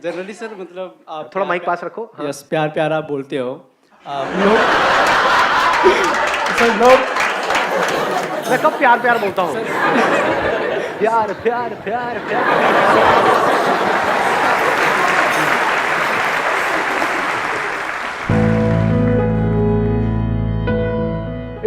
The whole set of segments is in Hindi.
जनरली सर मतलब आप थोड़ा माइक पास रखो। हाँ। यस, प्यार प्यार आप बोलते हो। लोग सर लोग मैं कब प्यार प्यार बोलता हूँ? प्यार प्यार प्यार प्यार।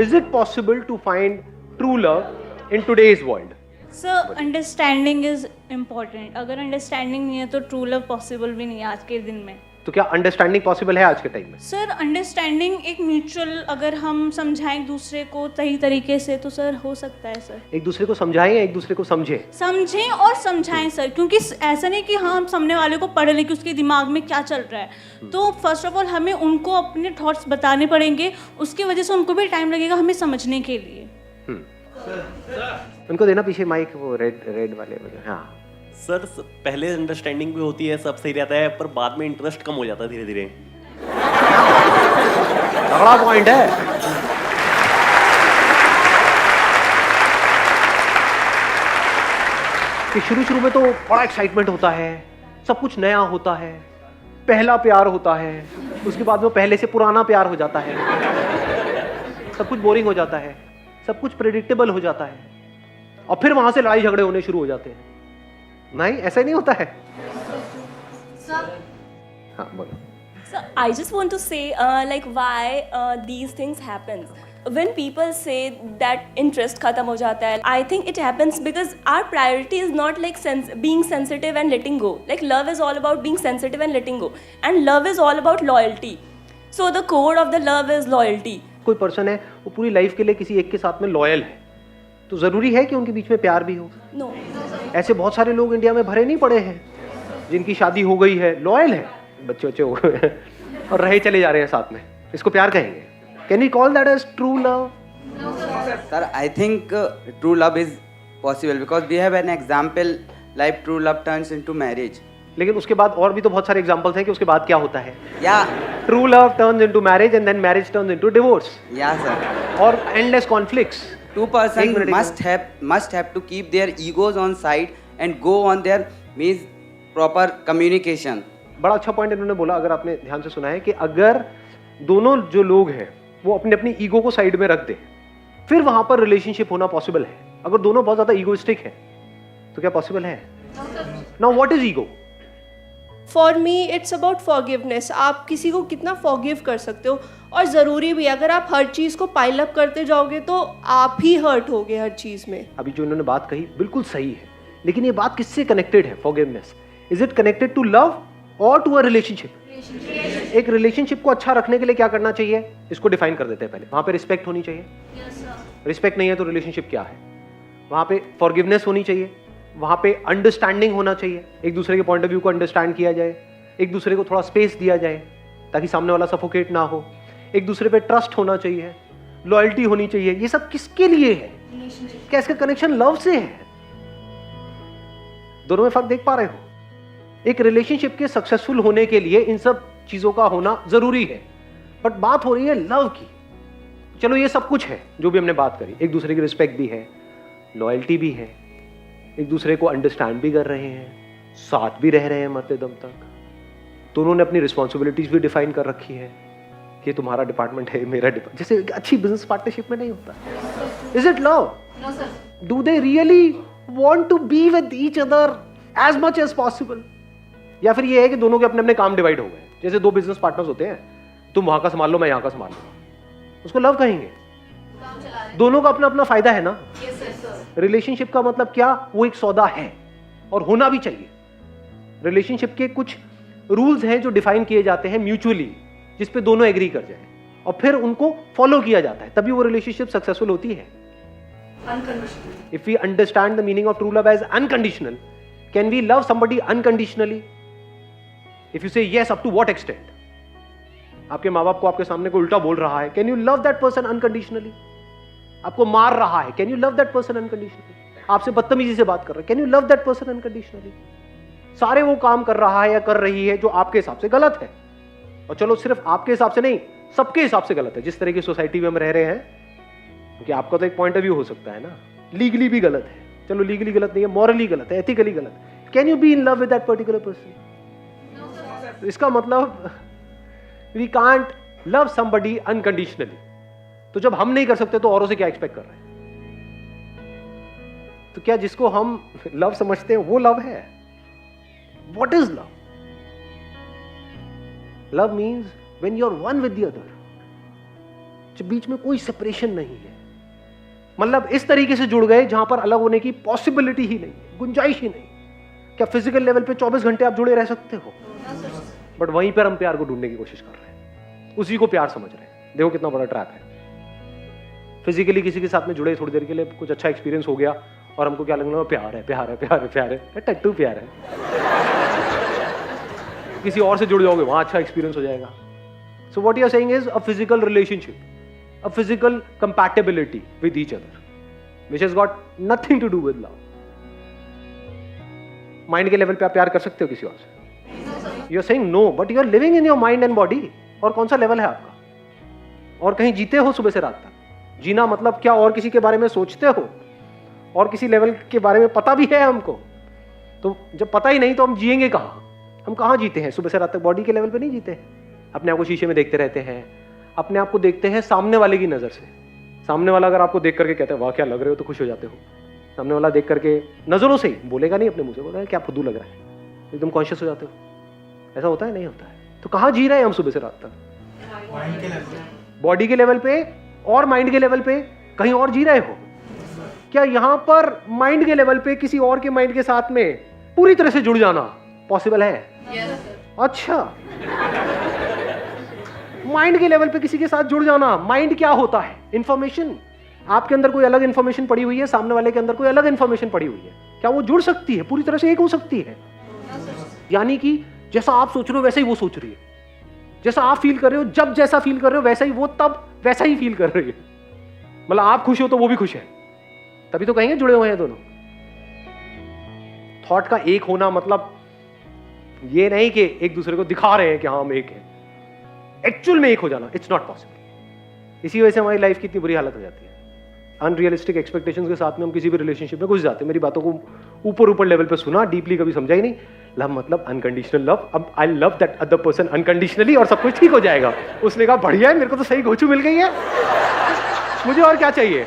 Is it possible to find true love in today's world? Sir understanding is important. अगर अंडरस्टैंडिंग नहीं है तो ट्रू लव पॉसिबल भी नहीं है आज के दिन में। तो क्या अंडरस्टैंडिंग पॉसिबल है आज के टाइम में? सर अंडरस्टैंडिंग एक म्यूचुअल, अगर हम समझाएं एक दूसरे को सही तरीके से तो सर हो सकता है सर। एक दूसरे को समझाएं या एक दूसरे को समझें? समझें और समझाएं सर, क्योंकि ऐसा नहीं कि हाँ हम सामने वाले को पढ़ लें कि उसके दिमाग में क्या चल रहा है। तो फर्स्ट ऑफ ऑल हमें उनको अपने थॉट्स बताने पड़ेंगे, उसकी वजह से उनको भी टाइम लगेगा हमें समझने के लिए। उनको देना पीछे माइक, वो रेड वाले। हाँ सर पहले अंडरस्टैंडिंग भी होती है, सब सही रहता है, पर बाद में इंटरेस्ट कम हो जाता है धीरे धीरे। तगड़ा पॉइंट है। कि शुरू में तो बड़ा एक्साइटमेंट होता है, सब कुछ नया होता है, पहला प्यार होता है, उसके बाद में पहले से पुराना प्यार हो जाता है, सब कुछ बोरिंग हो जाता है, सब कुछ प्रेडिक्टेबल हो जाता है, और फिर वहां से लड़ाई झगड़े होने शुरू हो जाते हैं। नहीं, ऐसा नहीं होता है। हाँ बोलो। So I just want to say, like why these things happen. When people say that interest खत्म हो जाता है, I think it happens because our priority is not like being sensitive and letting go. Like love is all about being sensitive and letting go, and love is all about loyalty. So the core of the love is loyalty. कोई पर्सन है वो पूरी लाइफ के लिए किसी एक के साथ में लॉयल है, तो जरूरी है कि उनके बीच में प्यार भी हो? No. ऐसे बहुत सारे लोग इंडिया में भरे नहीं पड़े हैं जिनकी शादी हो गई है, लॉयल है, बच्चे हो गए हैं और रहे चले जा रहे हैं साथ में, इसको प्यार कहेंगे? Can you call that as true love? Sir, I think true love is possible because we have an example like true love turns into marriage. लेकिन उसके बाद और भी तो बहुत सारे एग्जांपल्स हैं कि उसके बाद क्या होता है। Yeah, true love turns into marriage and then marriage turns into divorce, yeah, sir. और एंडलेस कॉन्फ्लिक्ट्स। Two एक persons मिनट, must have to keep their egos on side and go on their means proper communication. बड़ा अच्छा पॉइंट इन्होंने बोला, अगर आपने ध्यान से सुना है, कि अगर दोनों जो लोग हैं वो अपने अपनी ईगो को साइड में रख दे, फिर वहां पर रिलेशनशिप होना पॉसिबल है। अगर दोनों बहुत ज्यादा ईगोइस्टिक है तो क्या पॉसिबल है? Now what is ego? For me it's about forgiveness. आप किसी को कितना फॉरगिव कर सकते हो, और ज़रूरी भी, अगर आप हर चीज़ को पाइल अप करते जाओगे तो आप ही हर्ट होगे हर चीज़ में। अभी जो इन्होंने बात कही बिल्कुल सही है, लेकिन ये बात किससे कनेक्टेड है? Forgiveness, is it connected to love और टू अ रिलेशनशिप? एक रिलेशनशिप को अच्छा रखने के लिए क्या करना चाहिए, इसको डिफाइन कर देते हैं पहले। वहां पे रिस्पेक्ट होनी चाहिए। रिस्पेक्ट नहीं है तो रिलेशनशिप क्या है? वहां पे फॉरगिवनेस होनी चाहिए, वहां पे अंडरस्टैंडिंग होना चाहिए, एक दूसरे के पॉइंट ऑफ व्यू को अंडरस्टैंड किया जाए, एक दूसरे को थोड़ा स्पेस दिया जाए ताकि सामने वाला सफोकेट ना हो, एक दूसरे पे ट्रस्ट होना चाहिए, लॉयल्टी होनी चाहिए। ये सब किसके लिए है? क्या इसका कनेक्शन लव से है? दोनों में फर्क देख पा रहे हो? एक रिलेशनशिप के सक्सेसफुल होने के लिए इन सब चीजों का होना जरूरी है, बट बात हो रही है लव की। चलो ये सब कुछ है जो भी हमने बात करी, एक दूसरे की रिस्पेक्ट भी है, लॉयल्टी भी है, एक दूसरे को अंडरस्टैंड भी कर रहे हैं, साथ भी रह रहे हैं मरते दम तक, दोनों ने अपनी रिस्पॉन्सिबिलिटीज भी डिफाइन कर रखी है कि तुम्हारा डिपार्टमेंट है, मेरा डिपार्टमेंट, जैसे अच्छी बिजनेस पार्टनरशिप में नहीं होता। Is it love? Do they really want to be with each other as much as possible? या फिर ये है कि दोनों के अपने अपने काम डिवाइड हो गए, जैसे दो बिजनेस पार्टनर्स होते हैं, तुम वहां का संभाल लो, मैं यहां का संभाल लूंगा, उसको लव कहेंगे? दोनों का अपना अपना फायदा है ना। रिलेशनशिप का मतलब क्या? वो एक सौदा है और होना भी चाहिए। रिलेशनशिप के कुछ रूल्स हैं जो डिफाइन किए जाते हैं म्यूचुअली, जिस पे दोनों एग्री कर जाए और फिर उनको फॉलो किया जाता है, तभी वो रिलेशनशिप सक्सेसफुल होती है। If we understand the meaning of true love as unconditional, can we love somebody unconditionally? If you say yes, up to what extent? आपके माँ बाप को आपके सामने कोई उल्टा बोल रहा है, can you love that person unconditionally? आपको मार रहा है, can you love that person unconditionally? आपसे बदतमीजी से बात कर रहा है, can you love that person unconditionally? सारे वो काम कर रहा है या कर रही है जो आपके हिसाब से गलत है, और चलो सिर्फ आपके हिसाब से नहीं, सबके हिसाब से गलत है, जिस तरह की सोसाइटी में हम रह रहे हैं। क्योंकि आपका तो एक पॉइंट ऑफ व्यू हो सकता है ना, लीगली भी गलत है, चलो लीगली गलत नहीं है, मॉरली गलत है, एथिकली गलत है। Can you be in love with that particular person? इसका मतलब we can't love somebody unconditionally. तो जब हम नहीं कर सकते तो औरों से क्या एक्सपेक्ट कर रहे हैं? तो क्या जिसको हम लव समझते हैं वो लव है? What is love? Love means when you are one with the other, जब बीच में कोई सेपरेशन नहीं है, मतलब इस तरीके से जुड़ गए जहां पर अलग होने की पॉसिबिलिटी ही नहीं, गुंजाइश ही नहीं। क्या फिजिकल लेवल पे 24 घंटे आप जुड़े रह सकते हो? बट वहीं पर हम प्यार को ढूंढने की कोशिश कर रहे हैं, उसी को प्यार समझ रहे हैं। देखो कितना बड़ा ट्रैप है। फिजिकली किसी के साथ में जुड़े, थोड़ी देर के लिए कुछ अच्छा एक्सपीरियंस हो गया और हमको क्या लगने लगा, प्यार है प्यार है प्यार है प्यार है, टट्टू प्यार है। किसी और से जुड़ जाओगे, वहां अच्छा एक्सपीरियंस हो जाएगा। So what you are saying is a physical relationship, a physical compatibility with each other, which has got nothing to do with love. Mind के लेवल पे आप प्यार कर सकते हो किसी और से? You are saying no, but you are living in your mind and body. और कौन सा लेवल है आपका? और कहीं जीते हो सुबह से रात तक? जीना मतलब क्या? और किसी के बारे में सोचते हो? और किसी लेवल के बारे में पता भी है हमको? तो जब पता ही नहीं तो हम जिएंगे कहाँ? हम कहाँ जीते हैं सुबह से रात तक? बॉडी के लेवल पे नहीं जीते। अपने आप को शीशे में देखते रहते हैं, अपने आप को देखते हैं सामने वाले की नजर से। सामने वाला अगर आपको देख करके कहता है वाह क्या लग रहे हो, तो खुश हो जाते हो। सामने वाला देख करके नजरों से ही, बोलेगा नहीं, अपने मुंह से बोलेगा क्या फुद्दू लग रहा है, एकदम कॉन्शियस हो जाते हो। ऐसा होता है? नहीं होता है। तो कहाँ जी रहे हैं हम सुबह से रात तक? बॉडी के लेवल पे और माइंड के लेवल पे कहीं और जी रहे हो क्या? यहां पर माइंड के लेवल पे किसी और के माइंड के साथ में पूरी तरह से जुड़ जाना पॉसिबल है? अच्छा, माइंड के लेवल पे किसी के साथ जुड़ जाना। माइंड क्या होता है? इंफॉर्मेशन। आपके अंदर कोई अलग इंफॉर्मेशन पड़ी हुई है, सामने वाले के अंदर कोई अलग इंफॉर्मेशन पड़ी हुई है, क्या वो जुड़ सकती है? पूरी तरह से एक हो सकती है? यानी कि जैसा आप सोच रहे हो वैसा ही वो सोच रही है, जैसा आप फील कर रहे हो जब जैसा फील कर रहे हो वैसा ही वो तब वैसा ही फील कर रही है। मतलब आप खुश हो तो वो भी खुश है, तभी तो कहेंगे जुड़े हुए हैं दोनों। थॉट का एक होना मतलब ये नहीं कि एक दूसरे को दिखा रहे हैं कि हाँ हम एक हैं, एक्चुअल में एक हो जाना इट्स नॉट पॉसिबल। इसी वजह से हमारी लाइफ की इतनी बुरी हालत हो जाती है। अनरियलिस्टिक एक्सपेक्टेशंस के साथ में हम किसी भी रिलेशनशिप में घुस जाते हैं। मेरी बातों को ऊपर लेवल पे सुना, डीपली कभी समझा ही नहीं। लव मतलब अनकंडीशनल लव। अब I love that other person unconditionally और सब कुछ ठीक हो जाएगा। उसने कहा बढ़िया है, मेरे को तो सही गोचू मिल गई है, मुझे और क्या चाहिए।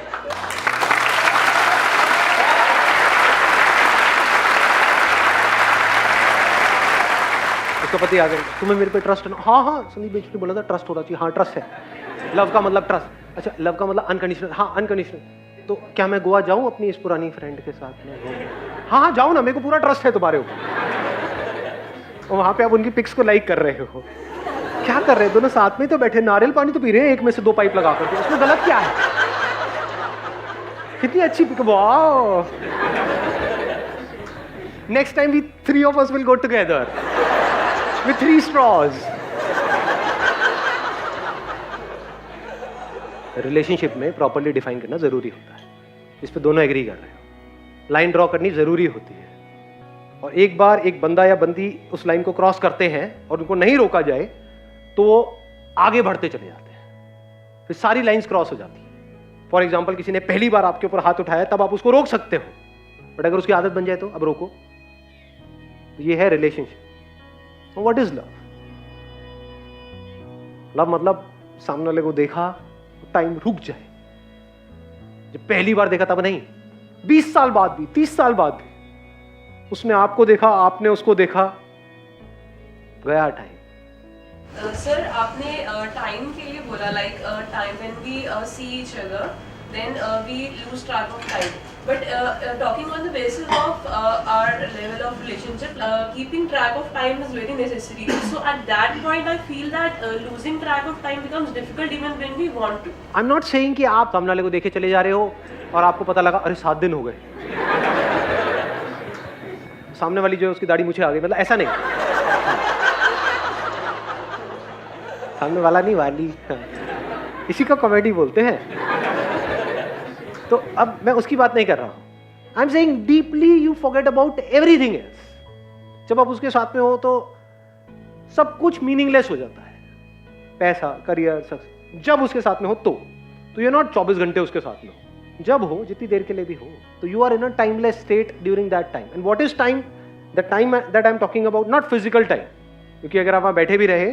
उसका पति आ गया, तुम्हें मेरे पे ट्रस्ट है ना? हाँ हाँ, संदीप बेच ने बोला था ट्रस्ट होना चाहिए। हाँ ट्रस्ट है। लव का मतलब ट्रस्ट। अच्छा, लव का मतलब अनकंडीशनल। हाँ अनकंडीशनल। तो क्या मैं गोवा जाऊं अपनी इस पुरानी फ्रेंड के साथ में? हाँ हाँ जाओ ना, मेरे को पूरा ट्रस्ट है तुम्हारे ऊपर। और वहां पे आप उनकी पिक्स को लाइक कर रहे हो। क्या कर रहे हैं दोनों? साथ में तो बैठे, नारियल पानी तो पी रहे हैं एक में से 2 पाइप लगा करके। उसमें गलत क्या है? कितनी अच्छी pic. Wow, next time we 3 of us will go together with 3 straws. Relationship में प्रॉपर्ली डिफाइन करना जरूरी होता है। इस पे दोनों एग्री कर रहे हो। लाइन ड्रॉ करनी जरूरी होती है। और एक बार एक बंदा या बंदी उस लाइन को क्रॉस करते हैं और उनको नहीं रोका जाए तो वो आगे बढ़ते चले जाते हैं, फिर सारी लाइंस क्रॉस हो जाती है। फॉर एग्जाम्पल, किसी ने पहली बार आपके ऊपर हाथ उठाया, तब आप उसको रोक सकते हो, बट अगर उसकी आदत बन जाए तो अब रोको। तो ये है relationship. What is love? Love मतलब सामने वाले को देखा, टाइम रुक जाए। जब पहली बार देखा तब नहीं, 20 साल बाद भी, 30 साल बाद भी, उसने आपको देखा, आपने उसको देखा, गया टाइम। सर आपने टाइम के लिए बोला, like time when we see each other then we lose track of time, but talking on the basis of our level of relationship, keeping track of time is very necessary. So at that point I feel that losing track of time becomes difficult even when we want to. I am not saying कि आप सामने वाले को देखे चले जा रहे हो और आपको पता लगा अरे 7 दिन हो गए, सामने वाली जो है उसकी दाढ़ी मुझे आ गई, मतलब ऐसा नहीं। सामने वाला नहीं, वाली, इसी का कॉमेडी बोलते हैं। तो अब मैं उसकी बात नहीं कर रहा हूं। I am saying deeply you forget about everything else. जब आप उसके साथ में हो तो सब कुछ मीनिंगलेस हो जाता है, पैसा, करियर, सक्सेस। जब उसके साथ में हो तो यू आर नॉट 24 घंटे उसके साथ में हो, जब हो, जितनी देर के लिए भी हो, तो you are in a timeless state during that time. And what is time? The time that I am talking about, not physical time, क्योंकि अगर आप वहाँ बैठे भी रहे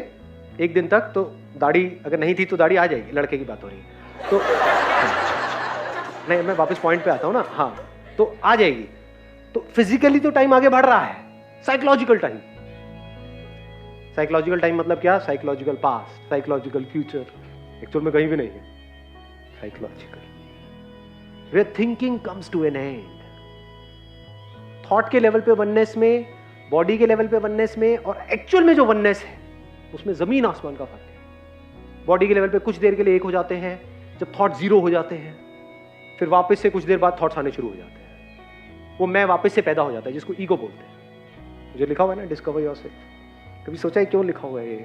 एक दिन तक तो दाढ़ी अगर नहीं थी तो दाढ़ी आ जाएगी, लड़के की बात हो रही है तो नहीं, मैं वापस पॉइंट पे आता हूँ ना। हाँ, तो आ जाएगी। तो फिजिकली तो टाइम आगे बढ़ रहा है, साइकोलॉजिकल टाइम, साइकोलॉजिकल टाइम मतलब क्या? Psychological past, psychological future, actual में कहीं भी नहीं है। Psychological where thinking comes to an end. Thought के लेवल पे वननेस में, बॉडी के लेवल पे वननेस में, और एक्चुअल में जो वननेस है उसमें जमीन आसमान का फर्क है। बॉडी के लेवल पे कुछ देर के लिए एक हो जाते हैं, जब थॉट जीरो हो जाते हैं, फिर वापस से कुछ देर बाद थॉट्स आने शुरू हो जाते हैं। वो मैं वापस से पैदा हो जाता है, जिसको ईगो बोलते हैं। जो लिखा हुआ है ना, डिस्कवर योरसेल्फ, कभी सोचा है क्यों लिखा हुआ है ये?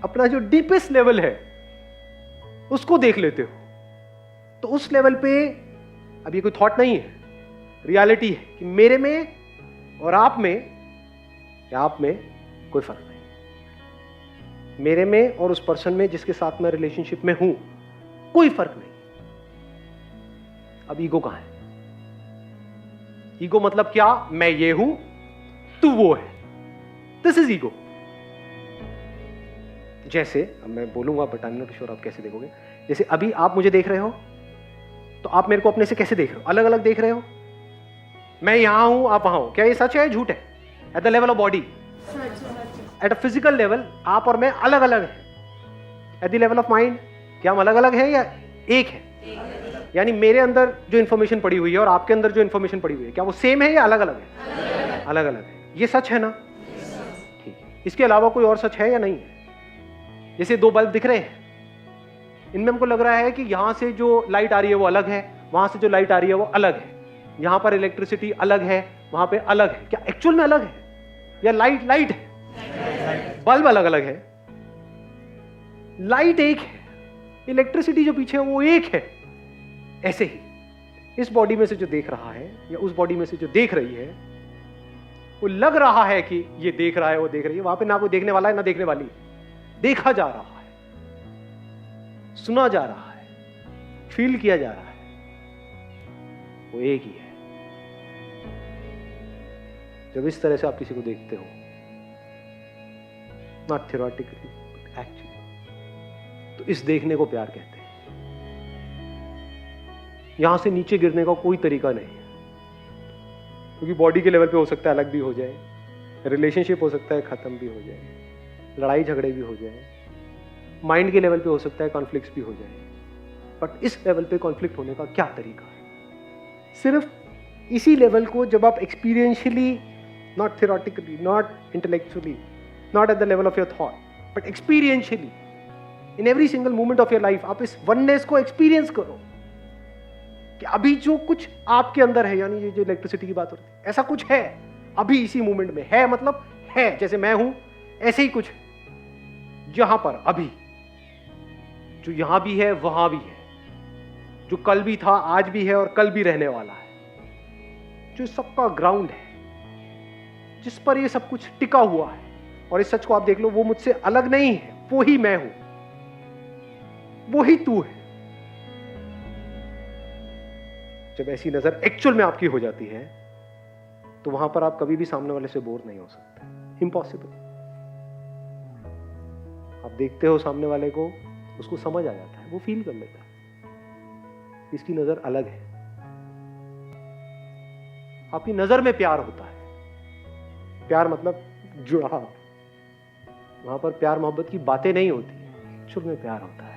अपना जो डीपेस्ट लेवल है उसको देख लेते हो, तो उस लेवल पे अब ये कोई थॉट नहीं है, रियलिटी है कि मेरे में और आप में, या आप में कोई फर्क नहीं। मेरे में और उस पर्सन में जिसके साथ मैं रिलेशनशिप में हूं कोई फर्क नहीं। अब ईगो कहां है? ईगो मतलब क्या? मैं ये हूं, तू वो है। This is ego. जैसे अब मैं बोलूंगा but I am not sure आप कैसे देखोगे। जैसे अभी आप मुझे देख रहे हो तो आप मेरे को अपने से कैसे देख रहे हो? अलग अलग देख रहे हो। मैं यहां हूं, आप वहां हो। क्या ये सच है, झूठ है? At the level of body, at a physical level आप और मैं अलग अलग हैं। At the level of mind क्या हम अलग अलग हैं या एक है? यानी मेरे अंदर जो इंफॉर्मेशन पड़ी हुई है और आपके अंदर जो इंफॉर्मेशन पड़ी हुई है, क्या वो सेम है या अलग अलग है? अलग अलग है। ये सच है ना? ठीक है। इसके अलावा कोई और सच है या नहीं है? जैसे दो बल्ब दिख रहे हैं, इनमें हमको लग रहा है कि यहां से जो लाइट आ रही है वो अलग है, वहां से जो लाइट आ रही है वो अलग है, यहां पर इलेक्ट्रिसिटी अलग है, वहां पे अलग है। क्या एक्चुअल में अलग है या लाइट लाइट है? बल्ब अलग अलग है, लाइट एक है, इलेक्ट्रिसिटी जो पीछे है वो एक है। ऐसे ही इस बॉडी में से जो देख रहा है या उस बॉडी में से जो देख रही है, वो लग रहा है कि ये देख रहा है, वो देख रही है। वहां पे ना कोई देखने वाला है ना देखने वाली है। देखा जा रहा है, सुना जा रहा है, फील किया जा रहा है, वो एक ही है। जब इस तरह से आप किसी को देखते हो, नॉट थियोरेटिकली बट एक्चुअली, तो इस देखने को प्यार कहते हैं। यहां से नीचे गिरने का कोई तरीका नहीं है, क्योंकि बॉडी के लेवल पे हो सकता है अलग भी हो जाए, रिलेशनशिप हो सकता है खत्म भी हो जाए, लड़ाई झगड़े भी हो जाए, माइंड के लेवल पे हो सकता है कॉन्फ्लिक्ट्स भी हो जाए। बट इस लेवल पे कॉन्फ्लिक्ट होने का क्या तरीका है? सिर्फ इसी लेवल को जब आप experientially, not theoretically, not intellectually, not at the level of your thought, but experientially in every single moment of your life, आप इस वननेस को एक्सपीरियंस करो कि अभी जो कुछ आपके अंदर है, यानी ये जो इलेक्ट्रिसिटी की बात हो रही है, ऐसा कुछ है अभी इसी मोमेंट में है। मतलब है, जैसे मैं हूं ऐसे ही कुछ यहां पर अभी, जो यहां भी है वहां भी है, जो कल भी था आज भी है और कल भी रहने वाला है, जो सबका ग्राउंड है, जिस पर ये सब कुछ टिका हुआ है। और इस सच को आप देख लो, वो मुझसे अलग नहीं है, वो ही मैं हूं, वो ही तू है। जब ऐसी नजर एक्चुअल में आपकी हो जाती है, तो वहां पर आप कभी भी सामने वाले से बोर नहीं हो सकते। इम्पॉसिबल। आप देखते हो सामने वाले को, उसको समझ आ जाता है, वो फील कर लेता है इसकी नजर अलग है। आपकी नजर में प्यार होता है। प्यार मतलब जुड़ाव। वहां पर प्यार मोहब्बत की बातें नहीं होती, एक्चुअल में प्यार होता है।